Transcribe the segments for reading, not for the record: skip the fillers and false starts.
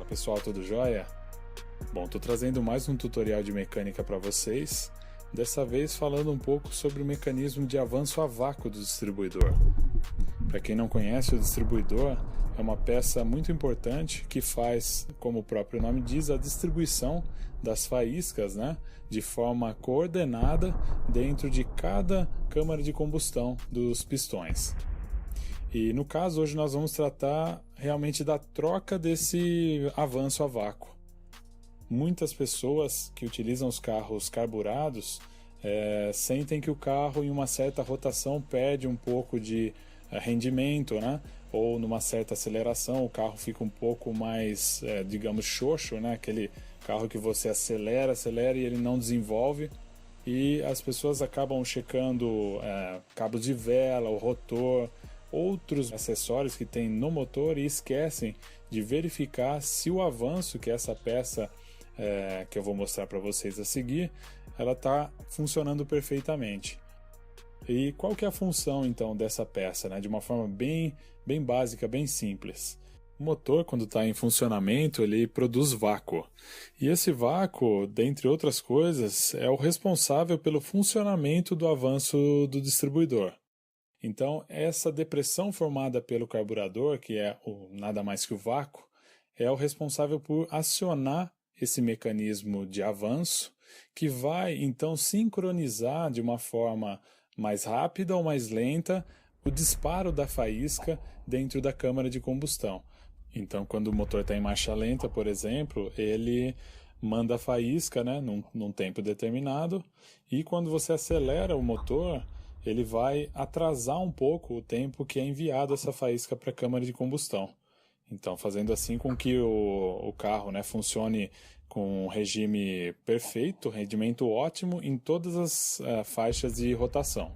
Fala pessoal, tudo jóia? Bom, estou trazendo mais um tutorial de mecânica para vocês, dessa vez falando um pouco sobre o mecanismo de avanço a vácuo do distribuidor. Para quem não conhece, o distribuidor é uma peça muito importante que faz, como o próprio nome diz, a distribuição das faíscas, de forma coordenada dentro de cada câmara de combustão dos pistões. E no caso, hoje nós vamos tratar realmente da troca desse avanço a vácuo. Muitas pessoas que utilizam os carros carburados sentem que o carro em uma certa rotação perde um pouco de rendimento, ou numa certa aceleração o carro fica um pouco mais, digamos, xoxo, aquele carro que você acelera e ele não desenvolve. E as pessoas acabam checando cabos de vela, o rotor, outros acessórios que tem no motor e esquecem de verificar se o avanço que essa peça que eu vou mostrar para vocês a seguir, ela está funcionando perfeitamente. E qual que é a função então dessa peça, de uma forma bem básica, bem simples? O motor, quando está em funcionamento, ele produz vácuo. E esse vácuo, dentre outras coisas, é o responsável pelo funcionamento do avanço do distribuidor. Então, essa depressão formada pelo carburador, que é nada mais que o vácuo, é o responsável por acionar esse mecanismo de avanço, que vai então sincronizar de uma forma mais rápida ou mais lenta o disparo da faísca dentro da câmara de combustão. Então, quando o motor está em marcha lenta, por exemplo, ele manda a faísca num tempo determinado, e quando você acelera o motor, ele vai atrasar um pouco o tempo que é enviado essa faísca para a câmara de combustão. Então, fazendo assim com que o carro funcione com um regime perfeito, rendimento ótimo em todas as faixas de rotação.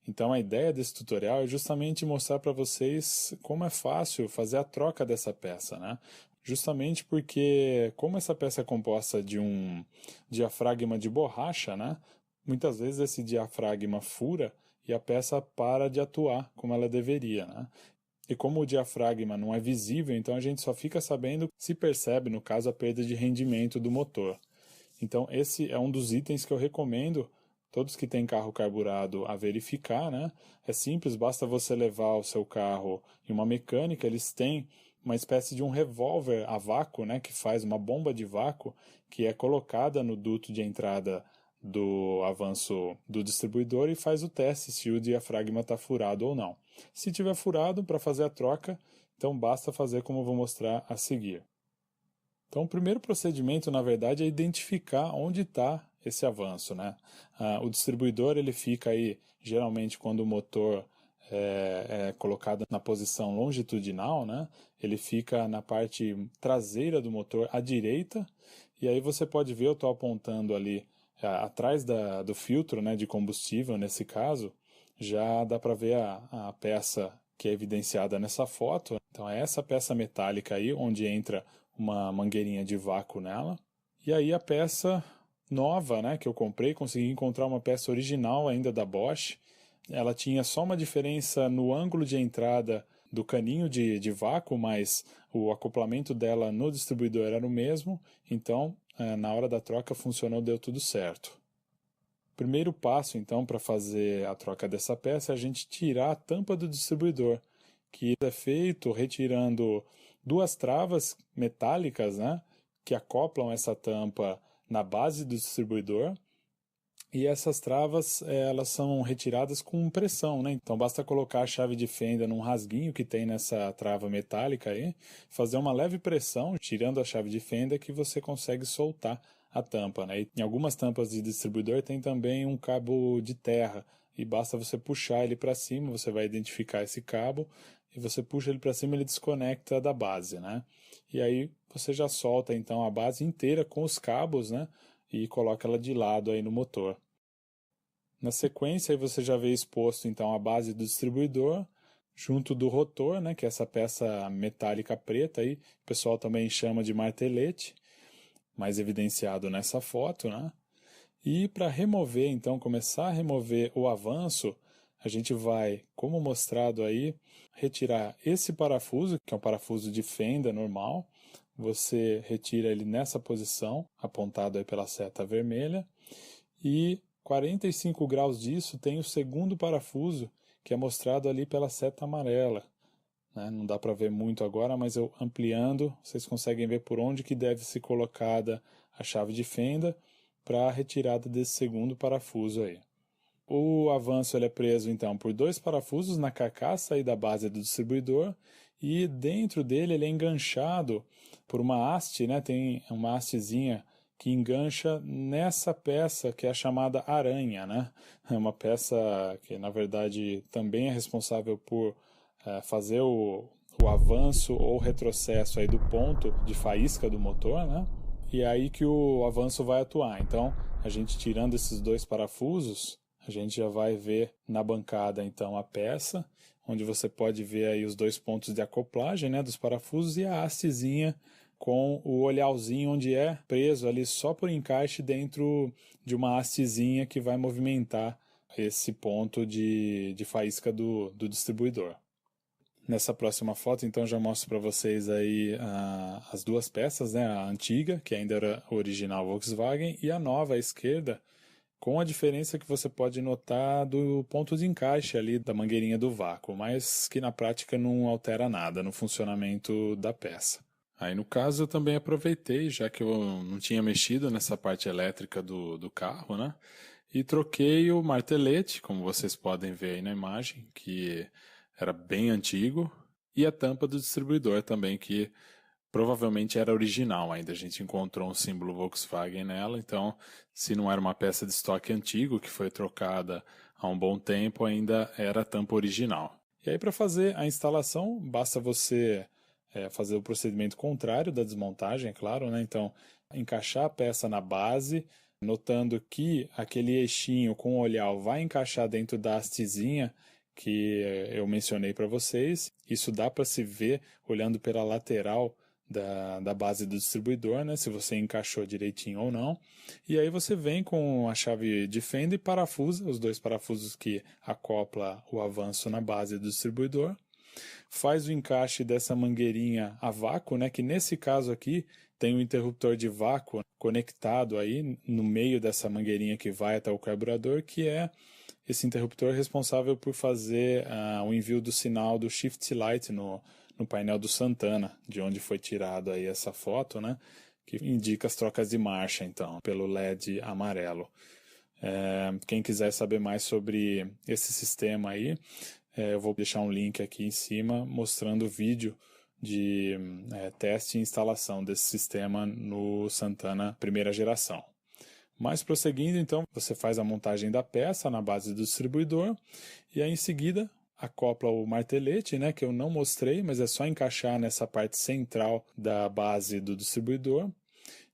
Então, a ideia desse tutorial é justamente mostrar para vocês como é fácil fazer a troca dessa peça, Justamente porque, como essa peça é composta de um diafragma de borracha, muitas vezes esse diafragma fura e a peça para de atuar como ela deveria, E como o diafragma não é visível, então a gente só fica sabendo se percebe, no caso, a perda de rendimento do motor. Então esse é um dos itens que eu recomendo todos que têm carro carburado a verificar, É simples, basta você levar o seu carro em uma mecânica, eles têm uma espécie de um revólver a vácuo, que faz uma bomba de vácuo que é colocada no duto de entrada do avanço do distribuidor e faz o teste se o diafragma está furado ou não. Se tiver furado, para fazer a troca, então basta fazer como eu vou mostrar a seguir. Então, o primeiro procedimento, na verdade, é identificar onde está esse avanço, O distribuidor ele fica aí, geralmente, quando o motor é colocado na posição longitudinal, Ele fica na parte traseira do motor à direita, e aí você pode ver, eu estou apontando ali atrás do filtro de combustível, nesse caso, já dá para ver a peça que é evidenciada nessa foto. Então é essa peça metálica aí, onde entra uma mangueirinha de vácuo nela. E aí a peça nova, que eu comprei, consegui encontrar uma peça original ainda da Bosch. Ela tinha só uma diferença no ângulo de entrada do caninho de vácuo, mas o acoplamento dela no distribuidor era o mesmo, então na hora da troca funcionou, deu tudo certo. O primeiro passo então para fazer a troca dessa peça é a gente tirar a tampa do distribuidor, que é feito retirando duas travas metálicas, que acoplam essa tampa na base do distribuidor. E essas travas, elas são retiradas com pressão, Então basta colocar a chave de fenda num rasguinho que tem nessa trava metálica aí, fazer uma leve pressão, tirando a chave de fenda, que você consegue soltar a tampa, E em algumas tampas de distribuidor tem também um cabo de terra, e basta você puxar ele para cima, você vai identificar esse cabo, e você puxa ele para cima, ele desconecta da base, E aí você já solta então a base inteira com os cabos, e coloca ela de lado aí no motor. Na sequência, aí você já vê exposto então a base do distribuidor, junto do rotor, que é essa peça metálica preta, aí, o pessoal também chama de martelete, mais evidenciado nessa foto. E para remover, então, começar a remover o avanço, a gente vai, como mostrado aí, retirar esse parafuso, que é um parafuso de fenda normal, você retira ele nessa posição, apontado aí pela seta vermelha, e 45 graus disso tem o segundo parafuso, que é mostrado ali pela seta amarela. Não dá para ver muito agora, mas eu ampliando, vocês conseguem ver por onde que deve ser colocada a chave de fenda para a retirada desse segundo parafuso aí. O avanço ele é preso então por 2 parafusos na carcaça aí da base do distribuidor, e dentro dele ele é enganchado por uma haste, tem uma hastezinha que engancha nessa peça que é a chamada aranha, É uma peça que na verdade também é responsável por fazer o avanço ou retrocesso aí do ponto de faísca do motor, E é aí que o avanço vai atuar. Então, a gente tirando esses 2 parafusos, a gente já vai ver na bancada então a peça, onde você pode ver aí os 2 pontos de acoplagem, dos parafusos, e a hastezinha com o olhalzinho onde é preso ali só por encaixe dentro de uma hastezinha que vai movimentar esse ponto de faísca do distribuidor. Nessa próxima foto, então, já mostro para vocês aí as 2 peças, a antiga, que ainda era original Volkswagen, e a nova à esquerda, com a diferença que você pode notar do ponto de encaixe ali da mangueirinha do vácuo, mas que na prática não altera nada no funcionamento da peça. Aí no caso eu também aproveitei, já que eu não tinha mexido nessa parte elétrica do carro, e troquei o martelete, como vocês podem ver aí na imagem, que era bem antigo, e a tampa do distribuidor também, que provavelmente era original ainda. A gente encontrou um símbolo Volkswagen nela, então se não era uma peça de estoque antigo que foi trocada há um bom tempo, ainda era a tampa original. E aí para fazer a instalação, basta você fazer o procedimento contrário da desmontagem, é claro, Então, encaixar a peça na base, notando que aquele eixinho com o olhal vai encaixar dentro da hastezinha que eu mencionei para vocês. Isso dá para se ver olhando pela lateral da base do distribuidor, se você encaixou direitinho ou não. E aí você vem com a chave de fenda e parafusa os 2 parafusos que acopla o avanço na base do distribuidor. Faz o encaixe dessa mangueirinha a vácuo, que nesse caso aqui tem um interruptor de vácuo conectado aí no meio dessa mangueirinha que vai até o carburador, que é esse interruptor responsável por fazer o envio do sinal do Shift Light no painel do Santana, de onde foi tirado aí essa foto, que indica as trocas de marcha, então, pelo LED amarelo. Quem quiser saber mais sobre esse sistema aí, eu vou deixar um link aqui em cima mostrando o vídeo de teste e instalação desse sistema no Santana primeira geração. Mas prosseguindo, então, você faz a montagem da peça na base do distribuidor e aí em seguida acopla o martelete, que eu não mostrei, mas é só encaixar nessa parte central da base do distribuidor.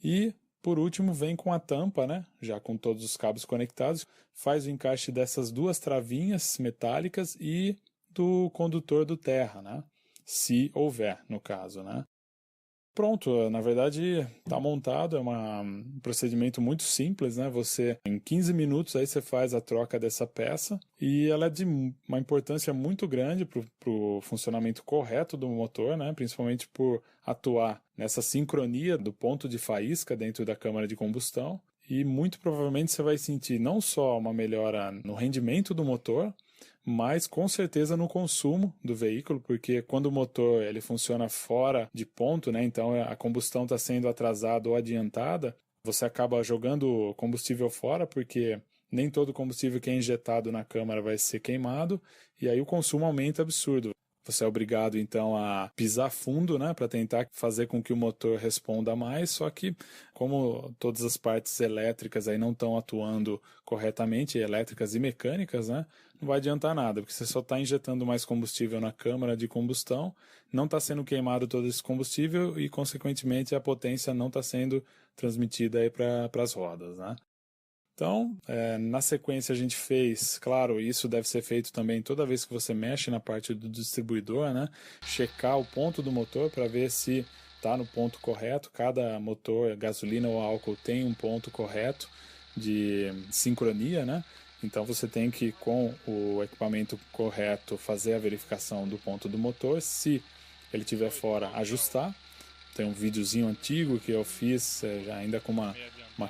E, por último, vem com a tampa, já com todos os cabos conectados, faz o encaixe dessas 2 travinhas metálicas e do condutor do terra, se houver, no caso, Pronto, na verdade está montado, é um procedimento muito simples, Você, em 15 minutos, aí você faz a troca dessa peça e ela é de uma importância muito grande para o funcionamento correto do motor, Principalmente por atuar nessa sincronia do ponto de faísca dentro da câmara de combustão, e muito provavelmente você vai sentir não só uma melhora no rendimento do motor, mas com certeza no consumo do veículo, porque quando o motor ele funciona fora de ponto, então a combustão está sendo atrasada ou adiantada, você acaba jogando combustível fora, porque nem todo combustível que é injetado na câmara vai ser queimado, e aí o consumo aumenta absurdo. Você é obrigado então a pisar fundo, para tentar fazer com que o motor responda mais, só que como todas as partes elétricas aí não estão atuando corretamente, elétricas e mecânicas, não vai adiantar nada, porque você só está injetando mais combustível na câmara de combustão, não está sendo queimado todo esse combustível e, consequentemente, a potência não está sendo transmitida aí para as rodas, Então, na sequência a gente fez, claro, isso deve ser feito também toda vez que você mexe na parte do distribuidor, checar o ponto do motor para ver se está no ponto correto. Cada motor, gasolina ou álcool, tem um ponto correto de sincronia, Então você tem que, com o equipamento correto, fazer a verificação do ponto do motor. Se ele estiver fora, ajustar. tem um videozinho antigo que eu fiz ainda com uma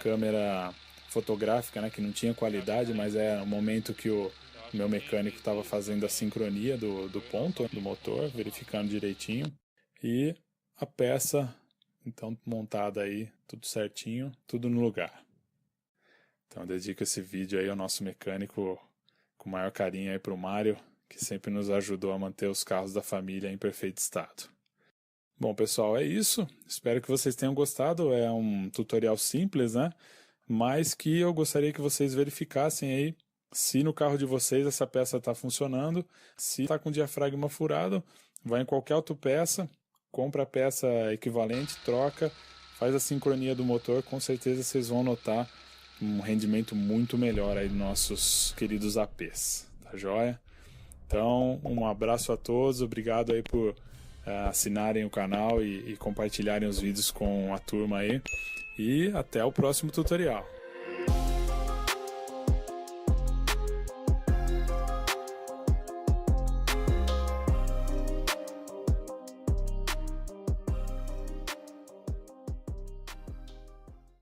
câmera fotográfica, né, que não tinha qualidade, mas é o momento que o meu mecânico estava fazendo a sincronia do ponto do motor, verificando direitinho, e a peça então montada aí, tudo certinho, tudo no lugar. Então eu dedico esse vídeo aí ao nosso mecânico com o maior carinho aí pro Mário, que sempre nos ajudou a manter os carros da família em perfeito estado. Bom, pessoal, é isso. Espero que vocês tenham gostado. É um tutorial simples, né? Mas que eu gostaria que vocês verificassem aí se no carro de vocês essa peça está funcionando. Se está com o diafragma furado, vai em qualquer autopeça, compra a peça equivalente, troca, faz a sincronia do motor, com certeza vocês vão notar um rendimento muito melhor aí dos nossos queridos APs, tá joia? Então, um abraço a todos, obrigado aí por assinarem o canal e compartilharem os vídeos com a turma aí, e até o próximo tutorial.